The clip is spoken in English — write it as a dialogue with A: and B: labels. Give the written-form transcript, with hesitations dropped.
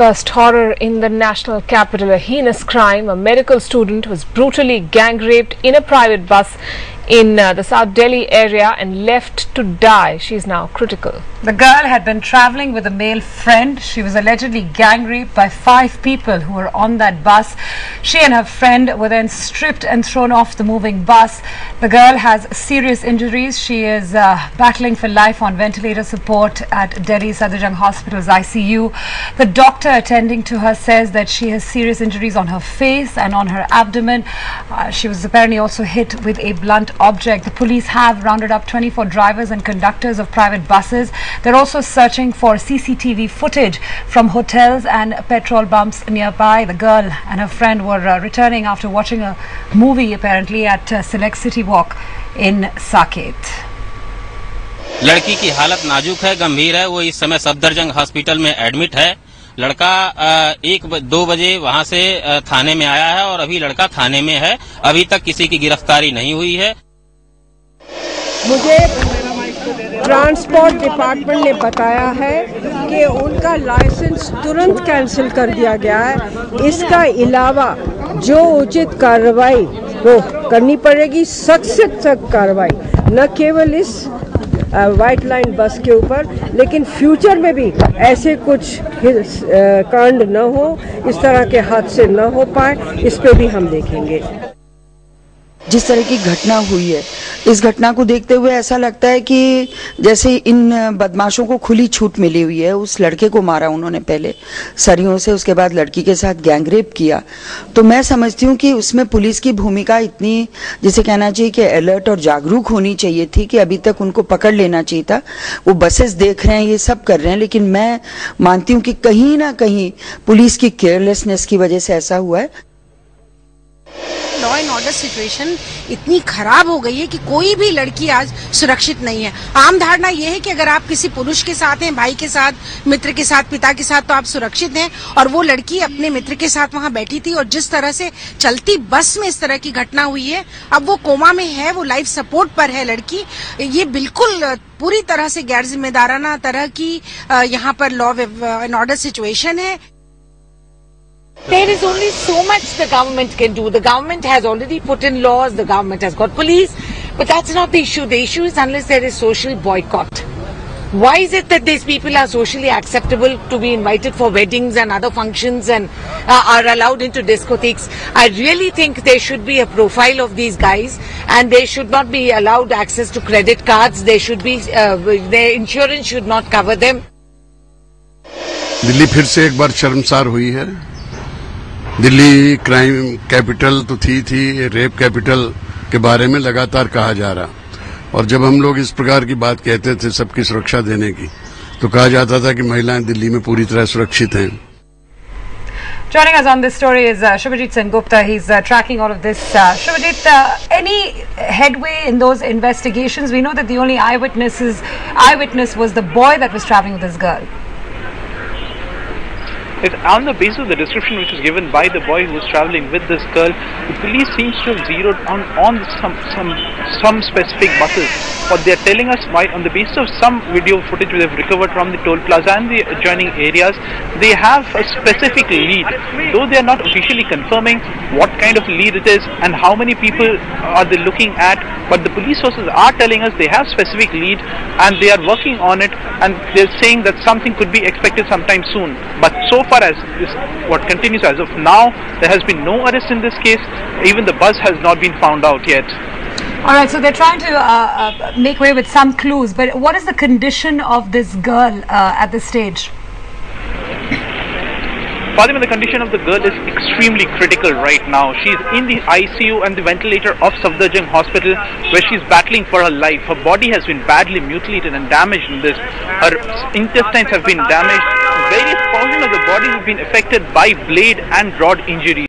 A: First horror in the national capital, a heinous crime. A medical student was brutally gang raped in a private bus in the South Delhi area and left to die. She is now critical.
B: The girl had been travelling with a male friend. She was allegedly gang raped by 5 people who were on that bus. She and her friend were then stripped and thrown off the moving bus. The girl has serious injuries. She is battling for life on ventilator support at Delhi Sadrjung Hospital's ICU. The doctor attending to her says that she has serious injuries on her face and on her abdomen. She was apparently also hit with a blunt object. The police have rounded up 24 drivers and conductors of private buses. They're also searching for CCTV footage from hotels and petrol pumps nearby. The girl and her friend were returning after watching a movie apparently at Select City Walk in Saket.
C: लड़की की हालत नाजुक है, गंभीर है। वो इस समय सफदरजंग हॉस्पिटल में एडमिट है। लड़का 1-2 बजे वहां से थाने में आया है और अभी लड़का थाने में है। अभी तक किसी की गिरफ्तारी नहीं हुई है।
D: मुझे ट्रांसपोर्ट डिपार्टमेंट ने बताया है कि उनका लाइसेंस तुरंत कैंसिल कर दिया गया है। इसका अलावा जो उचित कार्रवाई वो करनी पड़ेगी, सख्त से सख्त कार्रवाई, न केवल इस व्हाइट लाइन बस के ऊपर, लेकिन फ्यूचर में भी ऐसे कुछ कांड न हो, इस तरह के हादसे न हो पाए, इस पे भी हम देखेंगे।
E: जिस तरह की घटना हुई है, इस घटना को देखते हुए ऐसा लगता है कि जैसे इन बदमाशों को खुली छूट मिली हुई है। उस लड़के को मारा उन्होंने पहले सरियों से, उसके बाद लड़की के साथ गैंगरेप किया। तो मैं समझती हूँ कि उसमें पुलिस की भूमिका इतनी, जिसे कहना चाहिए कि अलर्ट और जागरूक होनी चाहिए थी, कि अभी तक उनको पकड़ लेना चाहिए था। वो बसेस देख रहे हैं, ये सब कर रहे हैं, लेकिन मैं मानती हूँ कि कहीं ना कहीं पुलिस की केयरलेसनेस की वजह से ऐसा हुआ है।
F: लॉ एंड ऑर्डर सिचुएशन इतनी खराब हो गई है कि कोई भी लड़की आज सुरक्षित नहीं है। आम धारणा यह है कि अगर आप किसी पुरुष के साथ हैं, भाई के साथ, मित्र के साथ, पिता के साथ, तो आप सुरक्षित हैं। और वो लड़की अपने मित्र के साथ वहां बैठी थी और जिस तरह से चलती बस में इस तरह की घटना हुई है, अब वो कोमा में है, वो लाइफ सपोर्ट पर है लड़की। ये बिल्कुल पूरी तरह से गैर जिम्मेदाराना तरह की यहाँ पर लॉ एंड ऑर्डर सिचुएशन है।
G: There is only so much the government can do. The government has already put in laws, the government has got police, but that's not the issue. The issue is unless there is social boycott. Why is it that these people are socially acceptable to be invited for weddings and other functions and are allowed into discotheques? I really think there should be a profile of these guys and they should not be allowed access to credit cards. They should be, their insurance should not cover them.
H: Delhi फिर से एक बार शर्मसार हुई है। Delhi crime capital तो थी, rape capital के बारे में लगातार कहा जा रहा, और जब हम लोग इस प्रकार की बात कहते थे सबकी सुरक्षा देने की, तो कहा जाता था कि महिलाएं दिल्ली में पूरी तरह सुरक्षित हैं।
B: Joining us on this story is Shubhajit Sen Gupta. He's tracking all of this. Shubhajit, any headway in those investigations? We know that the only eyewitness was the boy that was traveling with this girl.
I: It's on the basis of the description which was given by the boy who was travelling with this girl, the police seems to have zeroed on some specific buses. What they are telling us, on the basis of some video footage they have recovered from the toll plaza and the adjoining areas, they have a specific lead. Though they are not officially confirming what kind of lead it is and how many people are they looking at, but the police sources are telling us they have specific lead and they are working on it, and they're saying that something could be expected sometime soon. But so far as this, what continues as of now, there has been no arrest in this case. Even the bus has not been found out yet.
B: All right, so they're trying to make way with some clues, but what is the condition of this girl at this stage?
I: Fatima, the condition of the girl is extremely critical right now. She's in the ICU and the ventilator of Safdarjung Hospital, where she's battling for her life. Her body has been badly mutilated and damaged in this. Her intestines have been damaged. Various portions of the body have been affected by blade and rod injuries.